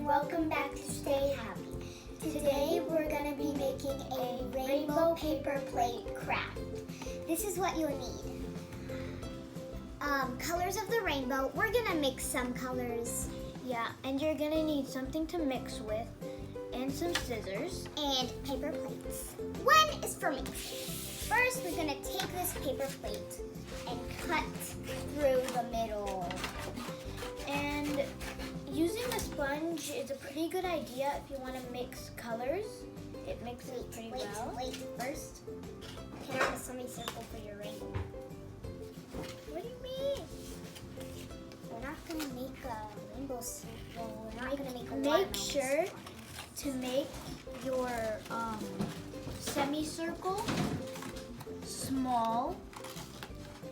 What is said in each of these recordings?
welcome back to Stay Happy. Today we're going to be making a rainbow paper plate craft. This is what you'll need. Colors of the rainbow. We're going to mix some colors. Yeah, and you're going to need something to mix with and some scissors. And paper plates. One is for mixing. First, we're going to take this paper plate and cut through the middle. And using a sponge is a pretty good idea if you want to mix colors. It mixes pretty well. Wait, first, put out a semicircle for your rainbow. What do you mean? We're not going to make a rainbow circle. We're not going to make a watermelon. Make sure to make your semicircle small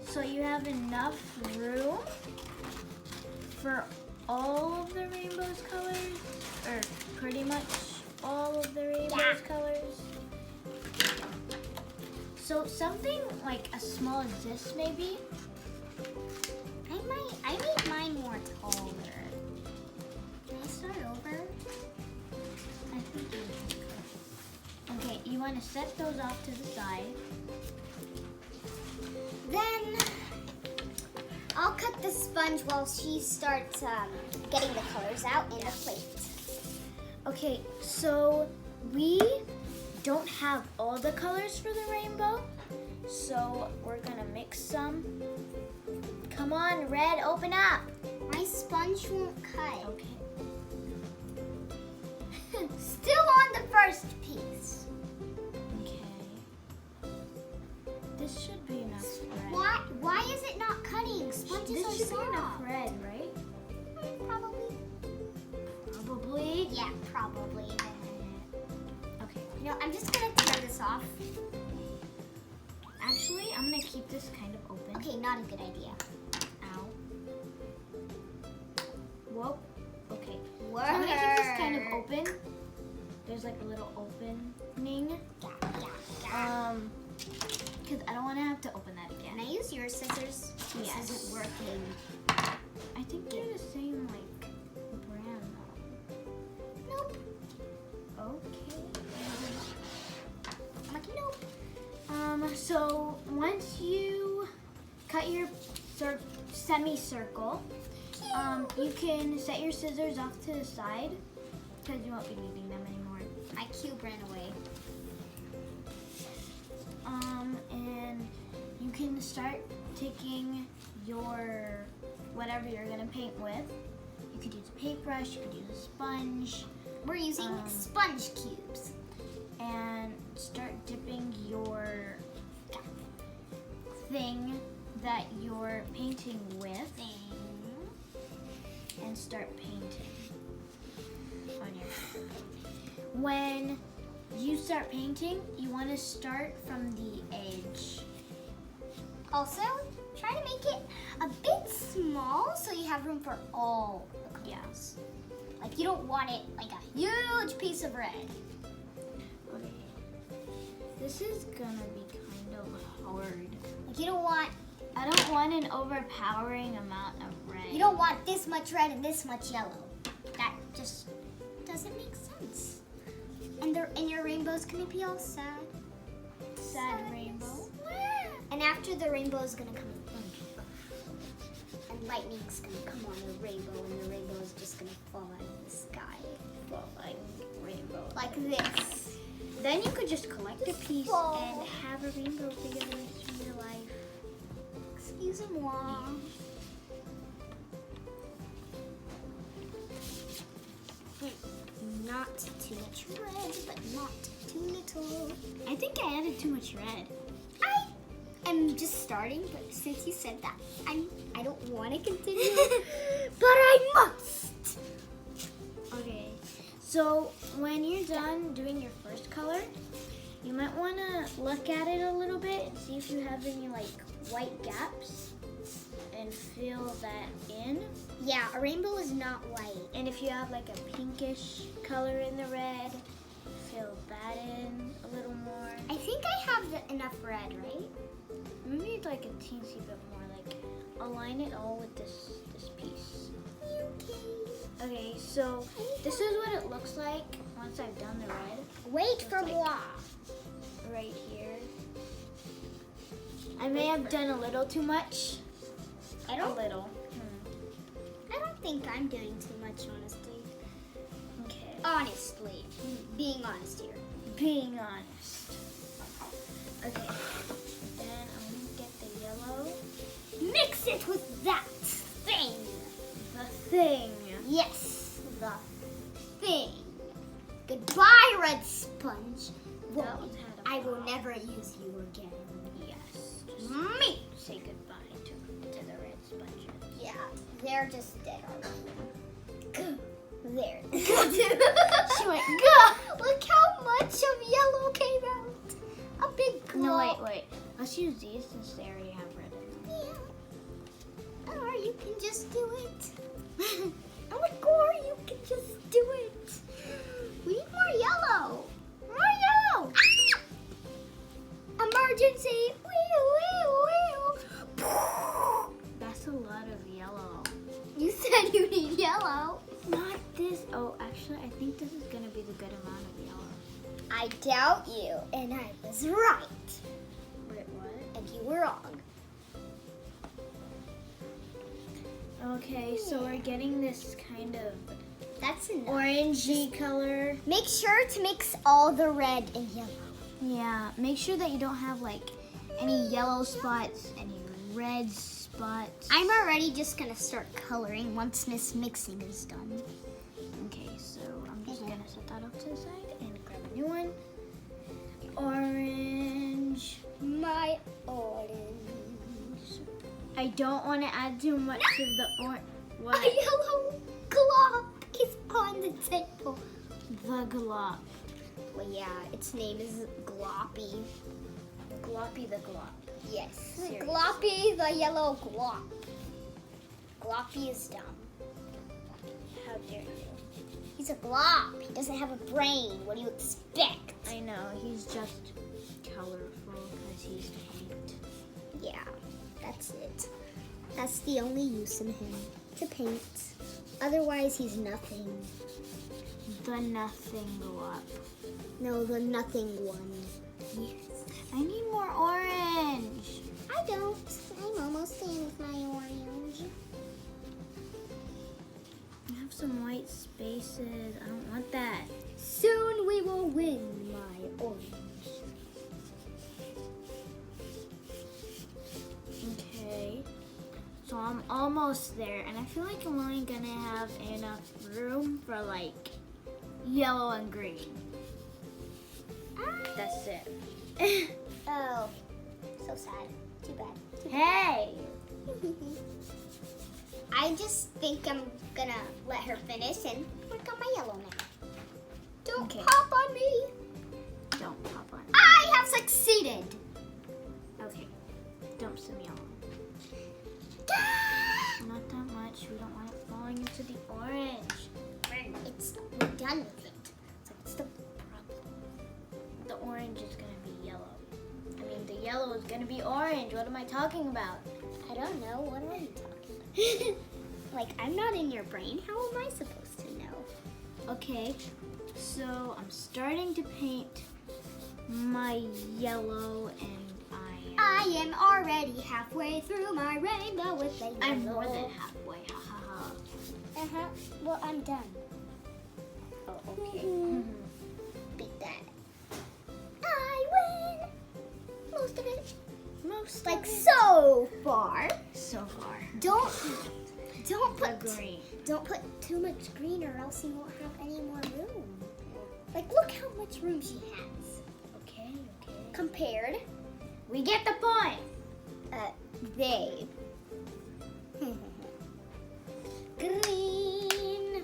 so you have enough room for all of the rainbow's colors, or pretty much all of the rainbow's colors. So something like as small as this maybe. I made mine more taller. Can I start over? I think you can. Okay, you want to set those off to the side. Then I'll cut the sponge while she starts getting the colors out in the plate. Okay, so we don't have all the colors for the rainbow, so we're gonna mix some. Come on, red, open up. My sponge won't cut. Okay. Still on the first piece. Okay. This should be enough red. Why is it not cutting? Sponges This are should soft. be enough red, right? Probably. Probably. Yeah, probably. Okay. You know, I'm just gonna tear this off. Actually, I'm gonna keep this kind of open. Okay, not a good idea. Ow. Whoa. Okay. Word. So I'm gonna keep this kind of open. There's like a little opening. Yeah. Because I don't want to have to open that again. Can I use your scissors? This Yes. isn't working. I think they're the same like brand though. Nope. Okay. I'm like, nope. So once you cut your semicircle, you can set your scissors off to the side because you won't be needing them anymore. My cube ran away. And you can start taking your whatever you're gonna paint with. You could use a paintbrush, you could use a sponge, We're using sponge cubes. and start dipping your thing that you're painting with and start painting on your. When you start painting, you want to start from the edge. Also, try to make it a bit small so you have room for all the colors. Yes. Like you don't want it like a huge piece of red. Okay. This is gonna be kind of hard. Like you don't want I don't want an overpowering amount of red. this much red and this much yellow. That just doesn't make sense. And your rainbow's gonna be all sad. Sad rainbow. And after the rainbow is gonna come and lightning's gonna come on the rainbow and the rainbow is just gonna fall out of the sky. Falling rainbow. Like this. Then you could just collect a piece Fall. and have a rainbow for the rest of your life. Excuse-moi. Not too much red, but not too little. I think I added too much red. I am just starting, but since you said that, I don't want to continue, but I must. Okay, so when you're done doing your first color, you might want to look at it a little bit and see if you have any like white gaps and fill that in. Yeah, a rainbow is not white. And if you have like a pinkish color in the red, fill that in a little more. I think I have enough red, right? Maybe like a teensy bit more, like align it all with this piece. Okay. Okay, so this is what it looks like once I've done the red. Wait for like- moi. Right here. I may have done a little too much. I A don't little. I don't think I'm doing too much, honestly. Okay. Honestly. Being honest here. Being honest. Okay. Then I'm gonna get the yellow. Mix it with that thing. The thing. Yes, the thing. Goodbye, red sponge. That was had a I will pop. never use you again. Yes. Just Me. say goodbye to the red sponges. Yeah, they're just dead already. There. she went, gah! Look how much of yellow came out. A big glob. No, wait. Let's use these since they already have red in them. Yeah. Or you can just do it. Or you can just do it. We need more yellow. More yellow. Emergency. That's a lot of yellow. You said you need yellow. Not this. Oh, actually, I think this is gonna be the good amount of yellow. I doubt you, and I was right. Wait, what? And you were wrong. Okay, so we're getting this kind of That's enough. orangey color. Make sure to mix all the red and yellow. Yeah, make sure that you don't have like any yellow spots, any red spots. I'm already just gonna start coloring once this mixing is done. Okay, so I'm just gonna set that off to the side and grab a new one. Orange. My orange. I don't want to add too much of the orange. A What? yellow glop is on the table. The glop. Well, yeah, its name is Gloppy. Gloppy the glop. Yes. Serious. Gloppy the yellow glop. Gloppy is dumb. How dare you? He's a glop. He doesn't have a brain. What do you expect? I know, he's just colorful because he's paint. Yeah, that's it. That's the only use in him, to paint. Otherwise, he's nothing. The nothing glop. No, the nothing one. Yes. I need more orange. I don't. I'm almost done with my orange. I have some white spaces. I don't want that. Soon we will win, my orange. Okay. So I'm almost there, and I feel like I'm only gonna have enough room for like yellow and green. That's it. Oh, so sad. Too bad. Hey! I just think I'm gonna let her finish and work on my yellow now. Don't Okay. pop on me. Don't pop on. I have succeeded. Okay. Dump some yellow. Not that much. We don't want it falling into the orange. We're done with it. So what's the problem? The orange is gonna be yellow. I mean, the yellow is gonna be orange. What am I talking about? I don't know. What are you talking about? Like, I'm not in your brain. How am I supposed to know? Okay, so I'm starting to paint my yellow, and I am already halfway through my rainbow with the yellow. I'm more than halfway. Ha ha ha. Uh-huh. Well, I'm done. Oh, okay. Beat that. I win. Most of it. Most Like of it. so far. So far. Don't The put green. don't put too much green or else you won't have any more room. Like, look how much room she has Okay, okay. compared. We get the point. They. Green.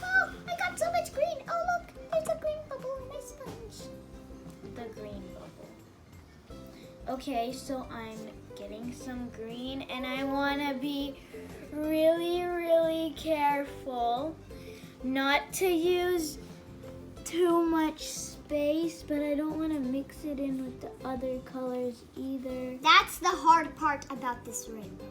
Oh, I got so much green. Oh, look, there's a green bubble in my sponge. The green bubble. Okay, so I'm getting some green, and I want to be really, really careful not to use too much space, but I don't want to mix it in with the other colors either. That's the hard part about this rainbow.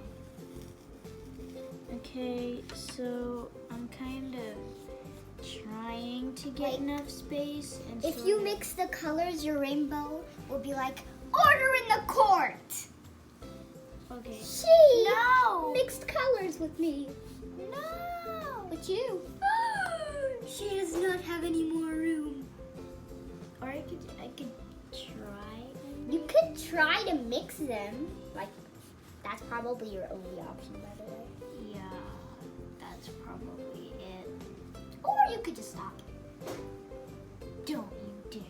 Okay, so I'm kind of trying to get Like, enough space. And If sort you of- mix the colors, your rainbow will be like order in the court. Okay. She No! mixed colors with me. No! But you. She does not have any more room. Or I could try. You could try to mix them. Like, that's probably your only option, by the way. Yeah, that's probably it. Or you could just stop. Don't you dare.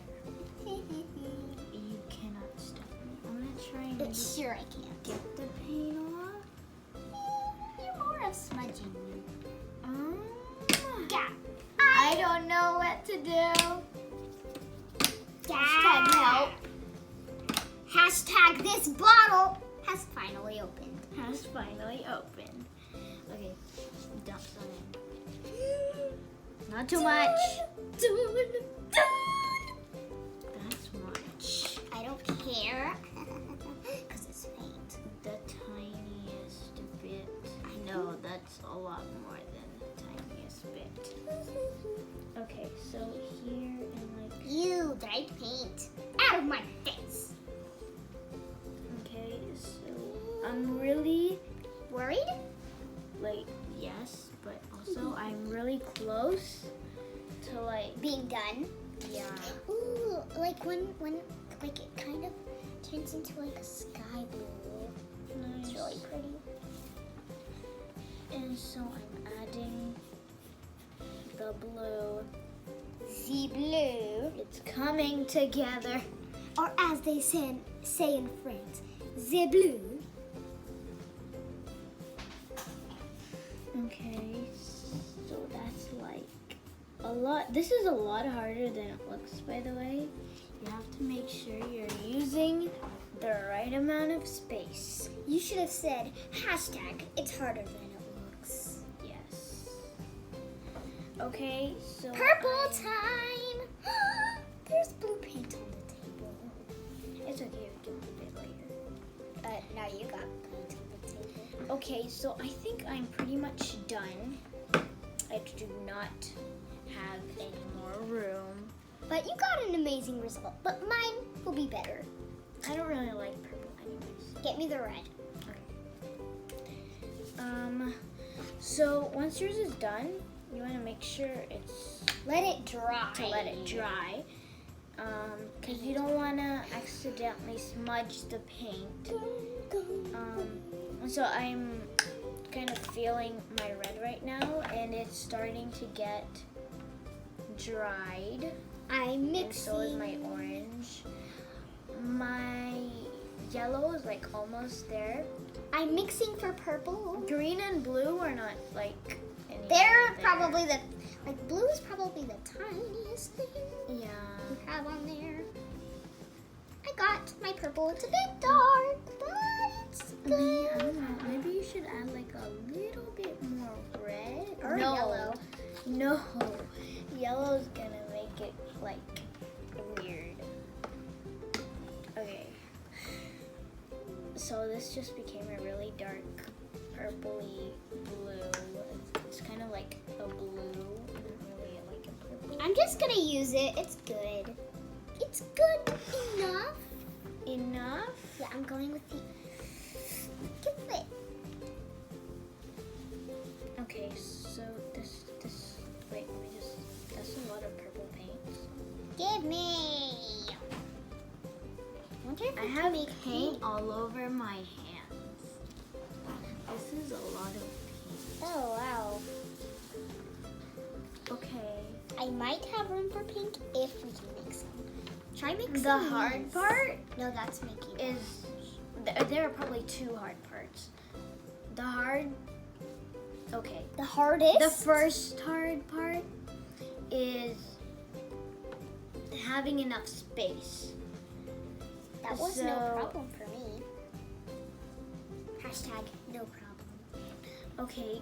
You cannot stop me. I'm gonna try and But sure I can. get the paint off. You're more of smudging me. Um, Yeah. I don't know what to do. Hashtag help. Hashtag this bottle has finally opened. Has finally opened. Okay, dump some in. Not too much. Done. That's much. I don't care. Because it's faint. The tiniest bit. I know that's a lot more than the tiniest bit. Okay, so here and like. You dried paint. Out of my face. Okay, so I'm really Worried? like yes, but also I'm really close to like Being done? yeah. Ooh, like when like it kind of turns into like a sky blue. It's Nice. really pretty. And so I'm adding the blue. The blue. It's coming together. Or as they say in France, the blue. Okay, so that's like a lot. This is a lot harder than it looks, by the way. You have to make sure you're using the right amount of space. You should have said hashtag it's harder than it looks. Yes. Okay, so Purple time! There's blue paint on the table. it's okay, we can move it later. Now you got paint on the table. Okay, so I think I'm pretty much done. I do not have any more room. But you got an amazing result. But mine will be better. I don't really like purple anyways. Get me the red. So once yours is done, you want to make sure it's Let it dry. to let it dry. Because you don't want to accidentally smudge the paint. So I'm kind of feeling my red right now, and it's starting to get dried. I'm And mixing. so is my orange. My yellow is like almost there. I'm mixing for purple. Green and blue are not like anywhere They're there. probably blue is probably the tiniest thing Yeah. you have on there. I got my purple. It's a bit dark, but it's Maybe, I good. don't know. Maybe you should add like a little bit more red Or yellow. No, yellow's gonna make it like weird. Okay. So this just became a really dark purpley blue. It's kind of like a blue, not really like a purple. I'm just gonna use it. It's good. It's good enough. Enough? Yeah, I'm going with the. Give it. Okay, so this. Wait, let me just. That's a lot of purple paint. Give me. Wonder if I we can have make paint all over my hands. This is a lot of paint. Oh wow. Okay. I might have room for pink if we can make some. Try mixing The hard these. part No, that's making. is there are probably two hard parts. The hard. Okay. The hardest. The first hard part is having enough space. That was no So- problem for me. Hashtag no problem. Okay,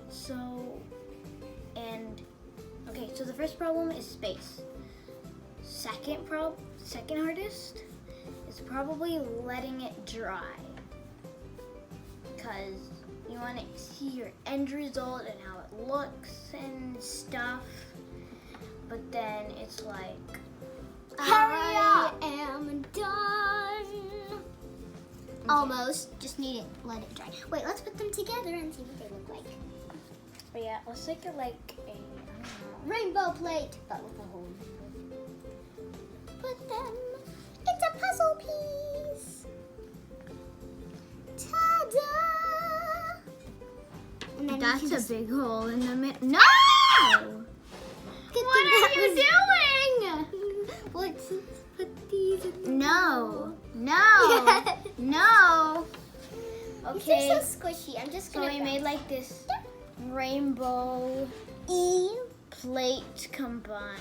so the first problem is space. Second hardest is probably letting it dry. Cause you want to see your end result and how it looks and stuff. But then it's like, Hurry up! I am done. Almost. Just need it. Let it dry. Wait, let's put them together and see what they look like. but yeah, let's make it like a, I don't know. Rainbow plate, but with a hole. Put them. It's a puzzle piece. Ta-da! And then That's you can a just big hole in the middle. No! Good What thing are that you was- doing? Let's put these in the No, no, no. These Okay, are so squishy. I'm just so gonna. we made like this rainbow plate combined.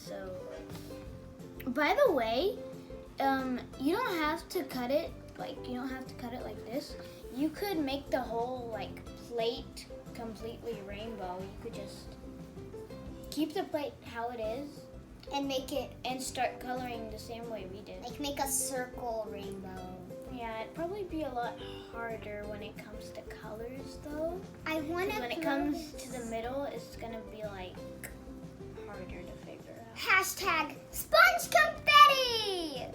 So, by the way, you don't have to cut it like like this. You could make the whole like plate completely rainbow. You could just keep the plate how it is and make it and start coloring the same way we did. like make a circle rainbow. Yeah, it'd probably be a lot harder when it comes to colors though. I want to. When it comes to the middle, it's gonna be like harder to figure out. Hashtag sponge confetti.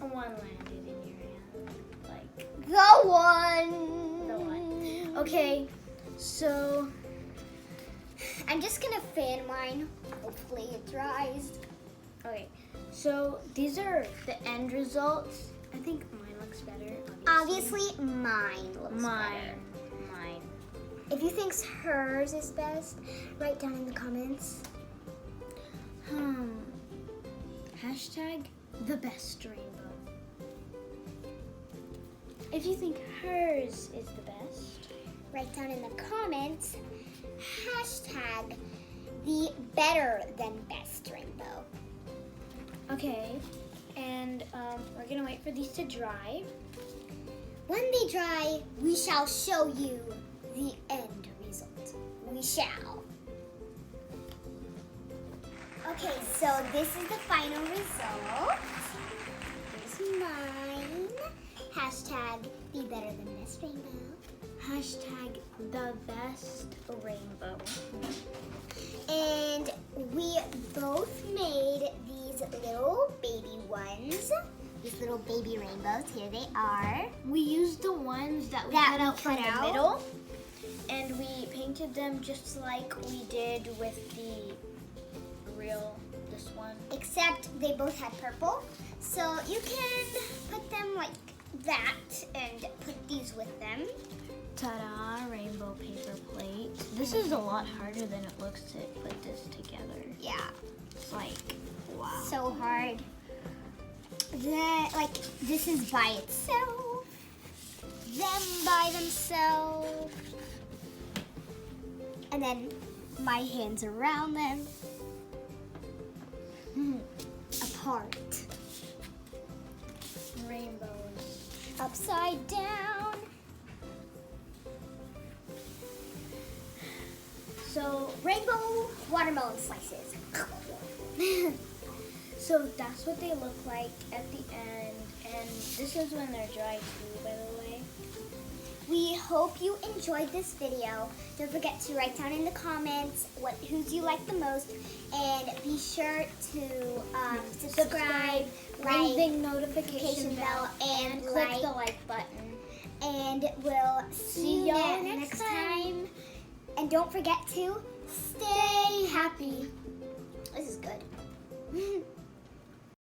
One landed in your hand, like The one. the one. Okay, so I'm just gonna fan mine. Hopefully it dries. okay, so these are the end results. I think mine looks better. Obviously, mine looks mine. better. If you think hers is best, write down in the comments. Hashtag the best rainbow. If you think hers is the best, Write down in the comments. Hashtag the better than best rainbow. okay. And we're gonna wait for these to dry. When they dry, we shall show you the end result. We shall. Okay, so this is the final result. Here's mine. Hashtag be better than best rainbow. Hashtag the best rainbow. And we both made these little baby ones. These little baby rainbows. Here they are. We used the ones that we That cut we out from cut the out. middle, and we painted them just like we did with the this one. Except they both had purple. So you can put them like that and put these with them. Ta-da, rainbow paper plate. This is a lot harder than it looks to put this together. Yeah. It's like, wow. So hard. This is by itself. Them by themselves. And then my hands around them. Apart. Rainbows. Upside down. So, Rainbow watermelon slices. so that's what they look like at the end, and this is when they're dry too, by the way. We hope you enjoyed this video. Don't forget to write down in the comments whose you like the most, and be sure to subscribe, ring the like, notification bell, and click like. the like button. And we'll see you y'all next next time. And don't forget to stay happy.